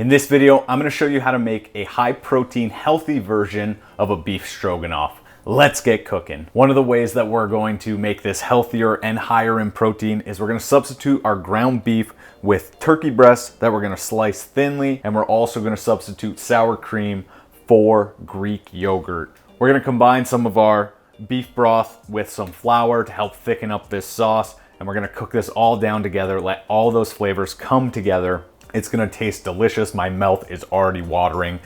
In this video, I'm going to show you how to make a high protein, healthy version of a beef stroganoff. Let's get cooking. One of the ways that we're going to make this healthier and higher in protein is we're going to substitute our ground beef with turkey breasts that we're going to slice thinly, and we're also going to substitute sour cream for Greek yogurt. We're going to combine some of our beef broth with some flour to help thicken up this sauce, and we're going to cook this all down together, let all those flavors come together. It's gonna taste delicious. My mouth is already watering.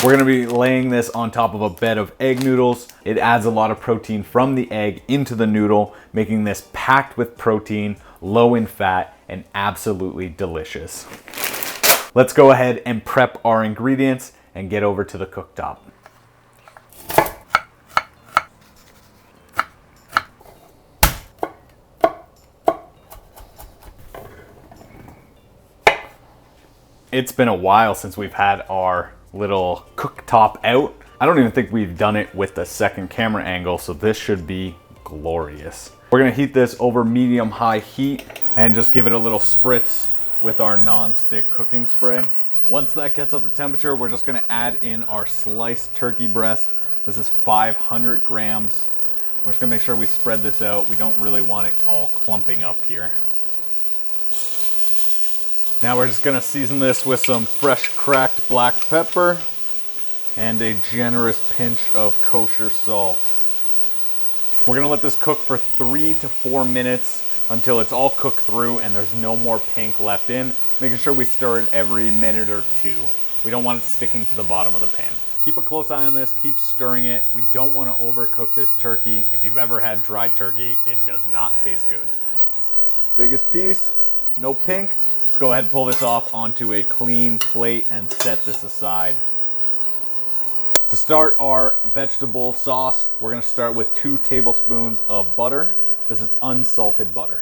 We're gonna be laying this on top of a bed of egg noodles. It adds a lot of protein from the egg into the noodle, making this packed with protein, low in fat, and absolutely delicious. Let's go ahead and prep our ingredients and get over to the cooktop. It's been a while since we've had our little cooktop out. I don't even think we've done it with the second camera angle, so this should be glorious. We're gonna heat this over medium-high heat and just give it a little spritz with our non-stick cooking spray. Once that gets up to temperature, we're just gonna add in our sliced turkey breast. This is 500 grams. We're just gonna make sure we spread this out. We don't really want it all clumping up here. Now we're just gonna season this with some fresh cracked black pepper and a generous pinch of kosher salt. We're gonna let this cook for 3 to 4 minutes until it's all cooked through and there's no more pink left in, making sure we stir it every minute or two. We don't want it sticking to the bottom of the pan. Keep a close eye on this, keep stirring it. We don't wanna overcook this turkey. If you've ever had dried turkey, it does not taste good. Biggest piece, no pink. Let's go ahead and pull this off onto a clean plate and set this aside. To start our vegetable sauce, we're gonna start with 2 tablespoons of butter. This is unsalted butter.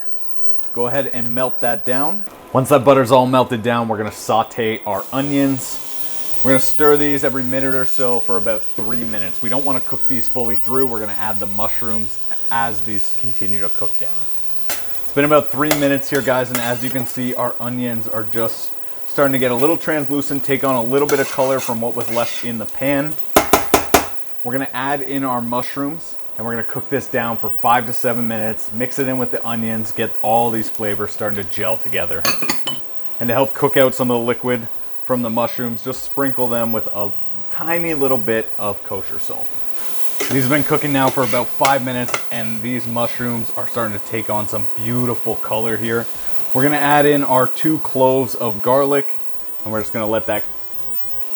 Go ahead and melt that down. Once that butter's all melted down, we're gonna saute our onions. We're gonna stir these every minute or so for about 3 minutes. We don't wanna cook these fully through. We're gonna add the mushrooms as these continue to cook down. It's been about 3 minutes here, guys, and as you can see, our onions are just starting to get a little translucent, take on a little bit of color from what was left in the pan. We're gonna add in our mushrooms, and we're gonna cook this down for 5 to 7 minutes, mix it in with the onions, get all these flavors starting to gel together. And to help cook out some of the liquid from the mushrooms, just sprinkle them with a tiny little bit of kosher salt. These have been cooking now for about 5 minutes, and these mushrooms are starting to take on some beautiful color here. We're gonna add in our 2 cloves of garlic, and we're just gonna let that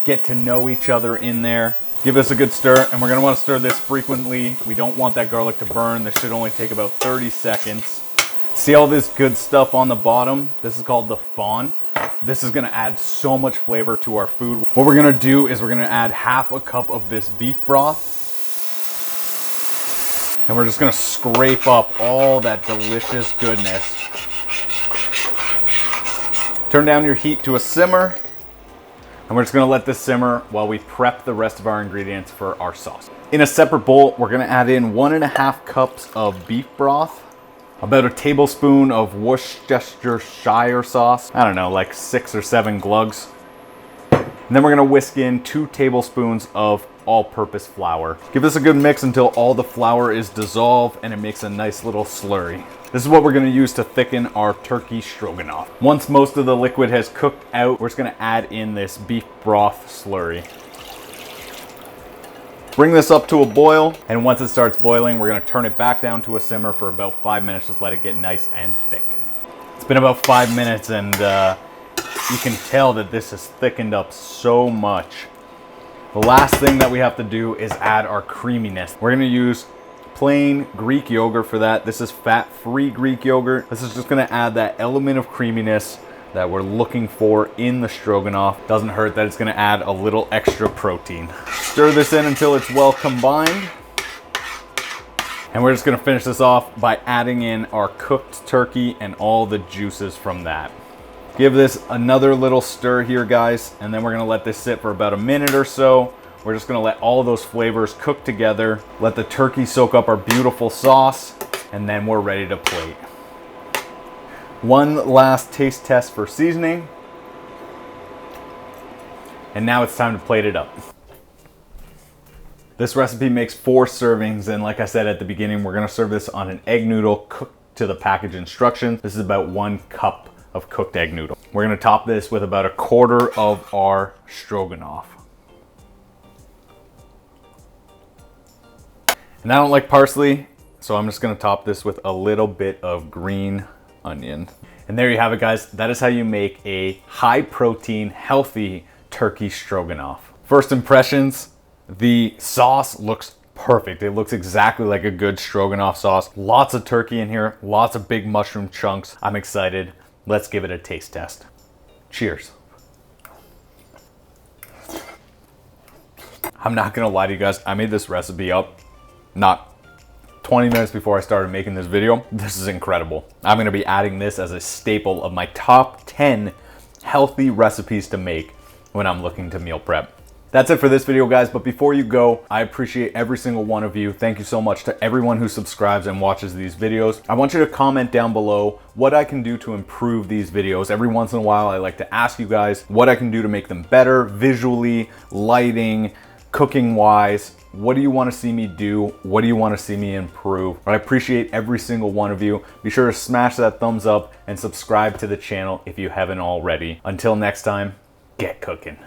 get to know each other in there. Give this a good stir, and we're gonna wanna stir this frequently. We don't want that garlic to burn. This should only take about 30 seconds. See all this good stuff on the bottom? This is called the fawn. This is gonna add so much flavor to our food. What we're gonna do is we're gonna add half a cup of this beef broth, and we're just gonna scrape up all that delicious goodness. Turn down your heat to a simmer, and we're just gonna let this simmer while we prep the rest of our ingredients for our sauce. In a separate bowl, we're gonna add in 1.5 cups of beef broth, about a tablespoon of Worcestershire sauce, I don't know, like 6 or 7 glugs. And then we're gonna whisk in 2 tablespoons of all-purpose flour. Give this a good mix until all the flour is dissolved and it makes a nice little slurry. This is what we're gonna use to thicken our turkey stroganoff. Once most of the liquid has cooked out, we're just gonna add in this beef broth slurry. Bring this up to a boil, and once it starts boiling, we're gonna turn it back down to a simmer for about 5 minutes, just let it get nice and thick. It's been about 5 minutes, and you can tell that this has thickened up so much. The last thing that we have to do is add our creaminess. We're gonna use plain Greek yogurt for that. This is fat-free Greek yogurt. This is just gonna add that element of creaminess that we're looking for in the stroganoff. Doesn't hurt that it's gonna add a little extra protein. Stir this in until it's well combined. And we're just gonna finish this off by adding in our cooked turkey and all the juices from that. Give this another little stir here, guys, and then we're gonna let this sit for about a minute or so. We're just gonna let all of those flavors cook together, let the turkey soak up our beautiful sauce, and then we're ready to plate. One last taste test for seasoning. And now it's time to plate it up. This recipe makes 4 servings, and like I said at the beginning, we're gonna serve this on an egg noodle cooked to the package instructions. This is about 1 cup of cooked egg noodle. We're gonna top this with about 1/4 of our stroganoff. And I don't like parsley, so I'm just gonna top this with a little bit of green onion. And there you have it, guys. That is how you make a high protein, healthy turkey stroganoff. First impressions, the sauce looks perfect. It looks exactly like a good stroganoff sauce. Lots of turkey in here, lots of big mushroom chunks. I'm excited. Let's give it a taste test. Cheers. I'm not gonna lie to you guys, I made this recipe up not 20 minutes before I started making this video. This is incredible. I'm gonna be adding this as a staple of my top 10 healthy recipes to make when I'm looking to meal prep. That's it for this video, guys, but before you go, I appreciate every single one of you. Thank you so much to everyone who subscribes and watches these videos. I want you to comment down below what I can do to improve these videos. Every once in a while, I like to ask you guys what I can do to make them better, visually, lighting, cooking-wise. What do you want to see me do? What do you want to see me improve? I appreciate every single one of you. Be sure to smash that thumbs up and subscribe to the channel if you haven't already. Until next time, get cooking.